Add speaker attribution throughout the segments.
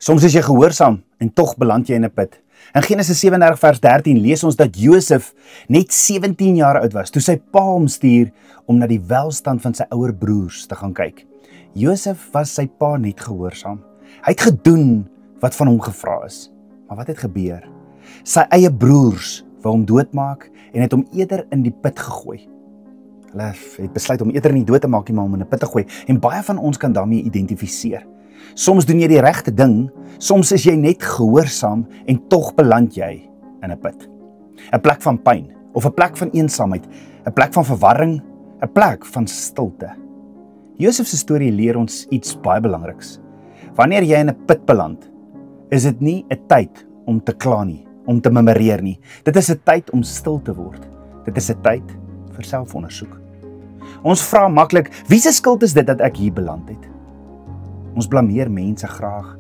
Speaker 1: Soms is jy gehoorsaam en tog beland jy in 'n put. In Genesis 37 vers 13 lees ons dat Josef net 17 jaar oud was toe sy pa hom stuur om na die welstand van sy ouer broers te gaan kyk. Josef was sy pa net gehoorsaam. Hy het gedoen wat van hom gevra is. Maar wat het gebeur? Sy eie broers wou hom doodmaak en het hom eerder in die put gegooi. Hulle het besluit om eerder nie dood te maak nie, maar om in 'n put te gooi. En baie van ons kan daarmee identifiseer. Soms doen jy die regte ding, soms is jy net gehoorsaam en tog beland jy in 'n put. 'n Plek van pyn of 'n plek van eensaamheid, 'n plek van verwarring, 'n plek van stilte. Josef se storie leer ons iets baie belangriks. Wanneer jy in 'n put beland, is dit nie 'n tyd om te kla nie, om te memoreer nie. Dit is 'n tyd om stil te word. Dit is 'n tyd vir selfondersoek. Ons vra maklik, wie se skuld is dit dat ek hier beland het? Ons blameer mense graag.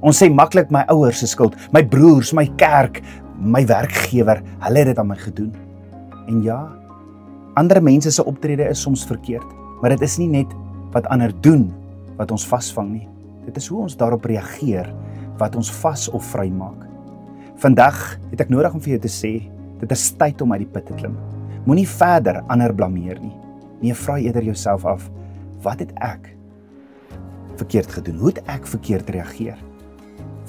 Speaker 1: Ons sê maklik my ouers se skuld, my broers, my kerk, my werkgewer, hulle het dit aan my gedoen. En ja, ander mense se optrede is soms verkeerd, maar dit is nie net wat ander doen wat ons vasvang nie. Dit is hoe ons daarop reageer wat ons vas of vry maak. Vandag het ek nodig om vir jou te sê, dit is tyd om uit die put te klim. Moenie verder ander blameer nie. Nee, vra eerder jouself af, wat het ek verkeerd gedoen? Hoe het ek verkeerd reageer?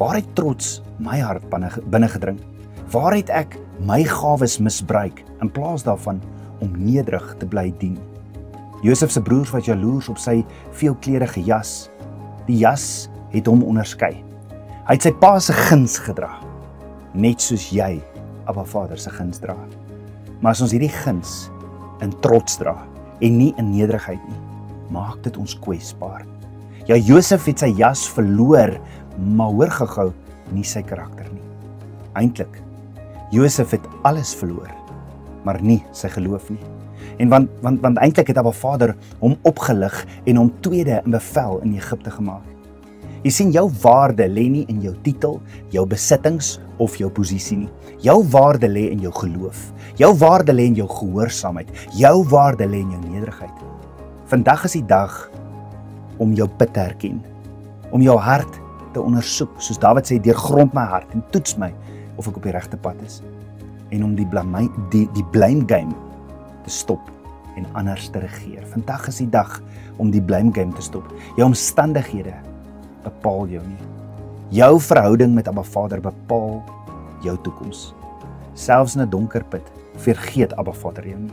Speaker 1: Waar het trots my hart binne gedring? Waar het ek my gawes misbruik in plaas daarvan om nederig te bly dien? Josef se broers was jaloers op sy veelkleurige jas. Die jas het hom onderskei. Hy het sy pa se guns gedra, net soos jy Abba Vader se guns dra. Maar as ons hierdie guns in trots dra en nie in nederigheid nie, maak dit ons kwesbaar. Ja, Josef het sy jas verloor, maar hoor gou-gou, nie sy karakter nie. Eintlik, Josef het alles verloor, maar nie sy geloof nie. En want eintlik het Abba Vader hom opgelig en hom tweede in bevel in Egipte gemaak. Jy sien, jou waarde lê nie in jou titel, jou besittings of jou posisie nie. Jou waarde lê in jou geloof. Jou waarde lê in jou gehoorsaamheid. Jou waarde lê in jou nederigheid. Vandag is die dag om jou put te herken, om jou hart te ondersoek, soos Dawid sê, deurgrond my hart en toets my of ek op die regte pad is, en om die blame game te stop en anders te regeer. Vandag is die dag om die blame game te stop. Jou omstandighede bepaal jou nie. Jou verhouding met Abba Vader bepaal jou toekoms. Selfs in 'n donker put vergeet Abba Vader jou nie.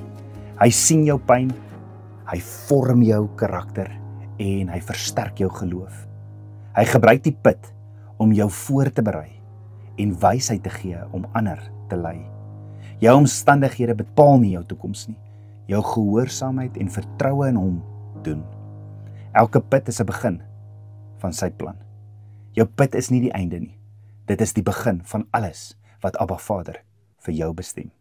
Speaker 1: Hy sien jou pyn, hy vorm jou karakter en hy versterk jou geloof. Hy gebruik die put om jou voor te berei en wysheid te gee om ander te lei. Jou omstandighede bepaal nie jou toekoms nie. Jou gehoorsaamheid en vertroue in hom doen. Elke put is 'n begin van sy plan. Jou put is nie die einde nie. Dit is die begin van alles wat Abba Vader vir jou bestem.